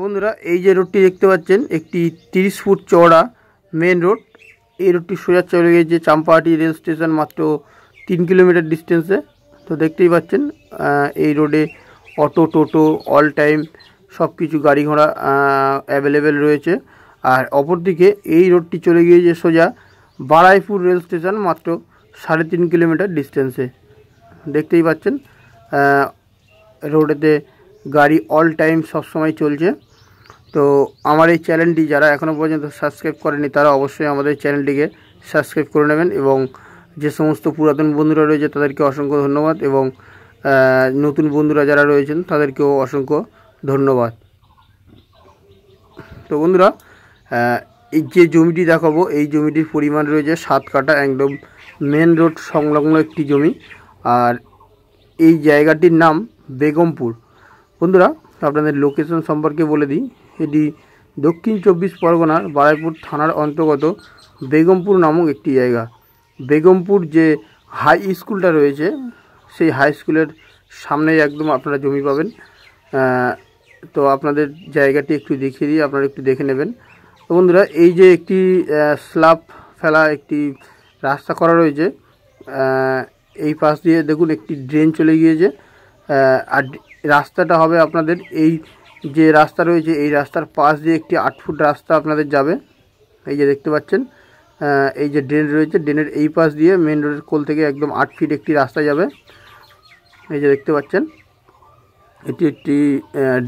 বন্ধুরা এই যে রোডটি দেখতে পাচ্ছেন একটি 30 ফুট চওড়া মেন রোড। এই রোডটি সোজা চলে গিয়েছে চাম্পাহাটি রেল স্টেশন মাত্র 3 কিলোমিটার ডিস্টেন্সে। তো দেখতেই পাচ্ছেন এই রোডে অটো টোটো অল টাইম সব কিছু গাড়ি ঘোড়া অ্যাভেলেবেল রয়েছে। আর অপরদিকে এই রোডটি চলে গিয়েছে সোজা বারাইপুর রেল স্টেশন মাত্র 3.5 কিলোমিটার ডিস্টেন্সে। দেখতেই পাচ্ছেন রোডেতে গাড়ি অল টাইম সব সময় চলছে। তো আমার এই চ্যানেলটি যারা এখনও পর্যন্ত সাবস্ক্রাইব করেনি তারা অবশ্যই আমাদের চ্যানেলটিকে সাবস্ক্রাইব করে নেবেন, এবং যে সমস্ত পুরাতন বন্ধুরা রয়েছে তাদেরকে অসংখ্য ধন্যবাদ, এবং নতুন বন্ধুরা যারা রয়েছেন তাদেরকেও অসংখ্য ধন্যবাদ। তো বন্ধুরা এই যে জমিটি দেখাবো এই জমিটির পরিমাণ রয়েছে 7 কাঠা, একদম মেন রোড সংলগ্ন একটি জমি। আর এই জায়গাটির নাম বেগমপুর। বন্ধুরা আপনাদের লোকেশন সম্পর্কে বলে দিই, এটি দক্ষিণ 24 পরগনার বারাইপুর থানার অন্তর্গত বেগমপুর নামক একটি জায়গা। বেগমপুর যে হাই স্কুলটা রয়েছে সেই হাই স্কুলের সামনেই একদম আপনারা জমি পাবেন। তো আপনাদের জায়গাটি একটু দেখিয়ে দিই, আপনারা একটু দেখে নেবেন। তো বন্ধুরা এই যে একটি স্ল্যাব ফেলা একটি রাস্তা করা রয়েছে, এই পাশ দিয়ে দেখুন একটি ড্রেন চলে গিয়েছে। আর রাস্তাটা হবে আপনাদের এই যে রাস্তা রয়েছে এই রাস্তার পাশ দিয়ে একটি 8 ফুট রাস্তা আপনাদের যাবে। এই যে দেখতে পাচ্ছেন এই যে ড্রেন রয়েছে, ড্রেনের এই পাশ দিয়ে মেন রোডের কোল থেকে একদম 8 ফিট একটি রাস্তা যাবে। এই যে দেখতে পাচ্ছেন এটি একটি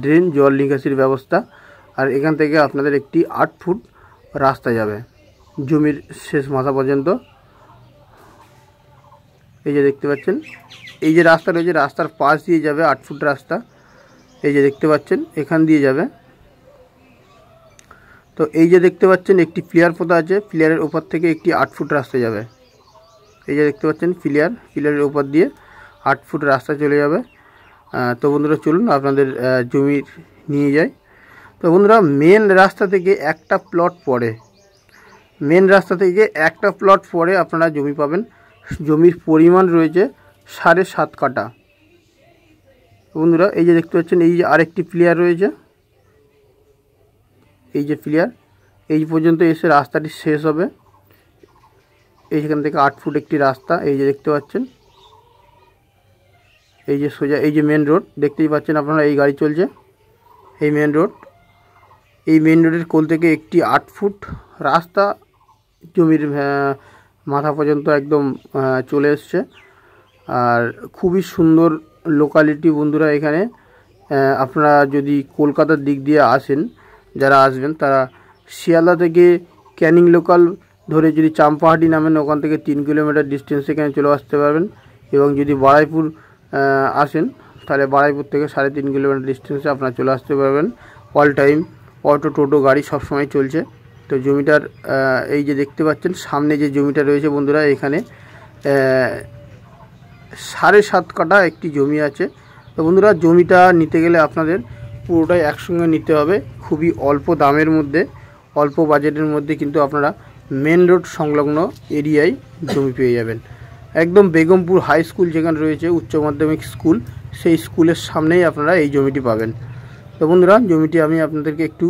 ড্রেন, জল নিকাশির ব্যবস্থা। আর এখান থেকে আপনাদের একটি 8 ফুট রাস্তা যাবে জমির শেষ মাথা পর্যন্ত। এই যে দেখতে পাচ্ছেন এই যে রাস্তা রয়েছে রাস্তার পাশ দিয়ে যাবে 8 ফুট রাস্তা। এই যে দেখতে পাচ্ছেন এখান দিয়ে যাবে। তো এই যে দেখতে পাচ্ছেন একটি প্লেয়ার পোতা আছে, প্লেয়ারের উপর থেকে একটি 8 ফুট রাস্তা যাবে। এই যে দেখতে পাচ্ছেন প্লেয়ারের উপর দিয়ে 8 ফুট রাস্তা চলে যাবে। তো বন্ধুরা চলুন আপনাদের জমি নিয়ে যাই। তো বন্ধুরা মেন রাস্তা থেকে একটা প্লট পরে আপনারা জমি পাবেন। জমির পরিমাণ রয়েছে 7.5 কাঠা। বন্ধুরা এই যে দেখতে পাচ্ছেন এই যে আরেকটি প্লেয়ার রয়েছে, এই যে প্লেয়ার এই পর্যন্ত এসে রাস্তাটি শেষ হবে। এইখান থেকে 8 ফুট একটি রাস্তা এই যে দেখতে পাচ্ছেন। এই যে সোজা এই যে মেন রোড দেখতেই পাচ্ছেন আপনারা, এই গাড়ি চলছে এই মেন রোড। এই মেন রোডের কোল থেকে একটি 8 ফুট রাস্তা জমির মাথা পর্যন্ত একদম চলে এসছে। আর খুবই সুন্দর লোকালিটি বন্ধুরা। এখানে আপনারা যদি কলকাতার দিক দিয়ে আসেন, যারা আসবেন তারা শিয়ালদা থেকে ক্যানিং লোকাল ধরে যদি চাম্পাহাটি নামেন ওখান থেকে 3 কিলোমিটার ডিস্টেন্স এখানে চলে আসতে পারবেন। এবং যদি বারাইপুর আসেন তাহলে বারাইপুর থেকে 3.5 কিলোমিটার ডিস্টেন্সে আপনারা চলে আসতে পারবেন। অল টাইম অটো টোটো গাড়ি সব সময় চলছে। তো জমিটার এই যে দেখতে পাচ্ছেন সামনে যে জমিটা রয়েছে বন্ধুরা, এখানে 7.5 কাঠা একটি জমি আছে। তো বন্ধুরা জমিটা নিতে গেলে আপনাদের পুরোটাই একসঙ্গে নিতে হবে, খুবই অল্প দামের মধ্যে অল্প বাজেটের মধ্যে কিন্তু আপনারা মেন রোড সংলগ্ন এরিয়ায় জমি পেয়ে যাবেন। একদম বেগমপুর হাই স্কুল যেখানে রয়েছে উচ্চ মাধ্যমিক স্কুল, সেই স্কুলের সামনেই আপনারা এই জমিটি পাবেন। তো বন্ধুরা জমিটি আমি আপনাদেরকে একটু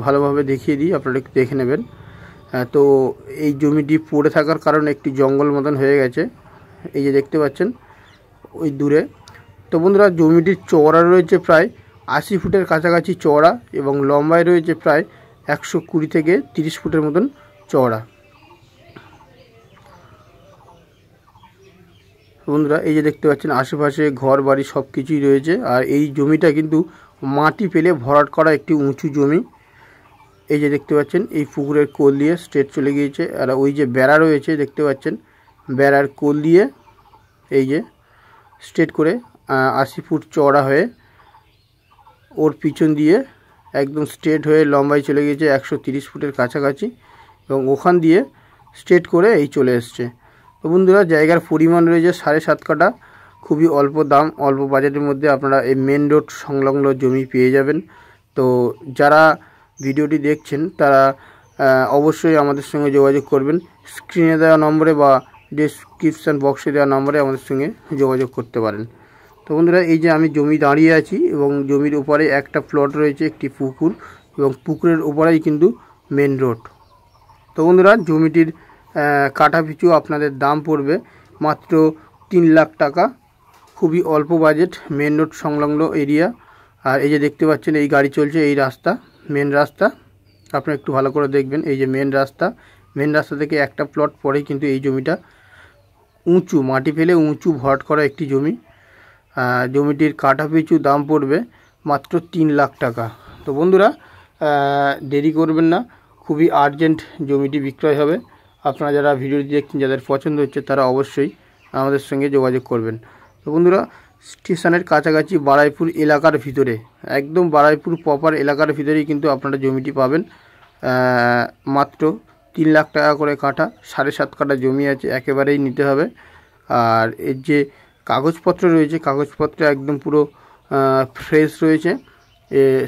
ভালোভাবে দেখিয়ে দিই, আপনারা একটু দেখে নেবেন। তো এই জমিটি পড়ে থাকার কারণে একটি জঙ্গল মতন হয়ে গেছে, এই যে দেখতে পাচ্ছেন ওই দূরে। তো বন্ধুরা জমিটির চওড়া রয়েছে প্রায় 80 ফুটের কাছাকাছি চওড়া, এবং লম্বায় রয়েছে প্রায় 120 থেকে 30 ফুটের মতন চওড়া। বন্ধুরা এই যে দেখতে পাচ্ছেন আশেপাশে ঘর বাড়ি সব কিছুই রয়েছে। আর এই জমিটা কিন্তু মাটি ফেলে ভরাট করা একটি উঁচু জমি। এই যে দেখতে পাচ্ছেন এই পুকুরের কোল দিয়ে স্ট্রেট চলে গিয়েছে। আর ওই যে বেড়া রয়েছে দেখতে পাচ্ছেন, বেড়ার কোল দিয়ে এই যে স্ট্রেট করে 80 ফুট চওড়া হয়ে ওর পিছন দিয়ে একদম স্ট্রেট হয়ে লম্বায় চলে গিয়েছে 130 ফুটের কাছাকাছি, এবং ওখান দিয়ে স্ট্রেট করে এই চলে এসছে। তো বন্ধুরা জায়গার পরিমাণ রয়েছে 7.5 কাঠা, খুবই অল্প দাম অল্প বাজেটের মধ্যে আপনারা এই মেন রোড সংলগ্ন জমি পেয়ে যাবেন। তো যারা ভিডিওটি দেখছেন তারা অবশ্যই আমাদের সঙ্গে যোগাযোগ করবেন। স্ক্রিনে দেওয়া নম্বরে বা ডেসক্রিপশান বক্সে দেওয়া নম্বরে আমাদের সঙ্গে যোগাযোগ করতে পারেন। তো বন্ধুরা এই যে আমি জমি দাঁড়িয়ে আছি এবং জমির উপরে একটা প্লট রয়েছে, একটি পুকুর, এবং পুকুরের উপরেই কিন্তু মেন রোড। তো বন্ধুরা জমিটির কাঠা পিছু আপনাদের দাম পড়বে মাত্র 3 লাখ টাকা। খুবই অল্প বাজেট, মেন রোড সংলগ্ন এরিয়া। আর এই যে দেখতে পাচ্ছেন এই গাড়ি চলছে, এই রাস্তা মেন রাস্তা, আপনারা একটু ভালো করে দেখবেন। এই যে মেন রাস্তা থেকে একটা প্লট পরেই কিন্তু এই জমিটা উঁচু, মাটি ফেলে উঁচু ভরাট করা একটি জমি। জমিটির কাঠা পিছু দাম পড়বে মাত্র 3 লাখ টাকা। তো বন্ধুরা দেরি করবেন না, খুবই আর্জেন্ট জমিটি বিক্রয় হবে। আপনারা যারা ভিডিওটি দেখছেন, যাদের পছন্দ হচ্ছে, তারা অবশ্যই আমাদের সঙ্গে যোগাযোগ করবেন। তো বন্ধুরা স্টেশনের কাছাকাছি বারুইপুর এলাকার ভিতরে, একদম বারুইপুর প্রপার এলাকার ভিতরেই কিন্তু আপনারা জমিটি পাবেন। মাত্র 3 লাখ টাকা করে কাঠা, 7.5 কাঠা জমি আছে, একেবারেই নিতে হবে। আর এর যে কাগজপত্র রয়েছে, কাগজপত্র একদম পুরো ফ্রেশ রয়েছে।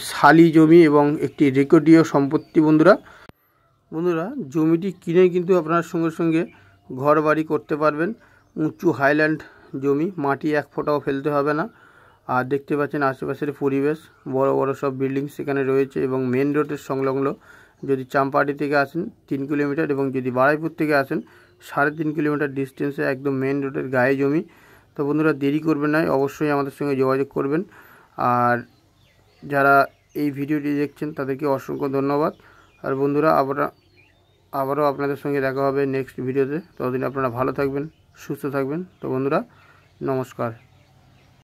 শালি জমি এবং একটি রেকর্ডীয় সম্পত্তি। বন্ধুরা জমিটি কিনে কিন্তু আপনার সঙ্গে সঙ্গে ঘর বাড়ি করতে পারবেন। উঁচু হাইল্যান্ড জমি, মাটি 1 ফোঁটাও ফেলতে হবে না। আর দেখতে পাচ্ছেন আশেপাশের পরিবেশ, বড় বড় সব বিল্ডিং সেখানে রয়েছে এবং মেন রোডের সংলগ্ন। যদি চাম্পাহাটি থেকে আসেন 3 কিলোমিটার, এবং যদি বারুইপুর থেকে আসেন 3.5 কিলোমিটার ডিস্টেন্সে একদম মেন রোডের গায়ে জমি। তো বন্ধুরা দেরি করবেন না, অবশ্যই আমাদের সঙ্গে যোগাযোগ করবেন। আর যারা এই ভিডিওটি দেখছেন তাদেরকে অসংখ্য ধন্যবাদ। আর বন্ধুরা আবারও আপনাদের সঙ্গে দেখা হবে নেক্সট ভিডিওতে। ততদিন আপনারা ভালো থাকবেন, সুস্থ থাকবেন। তো বন্ধুরা নমস্কার।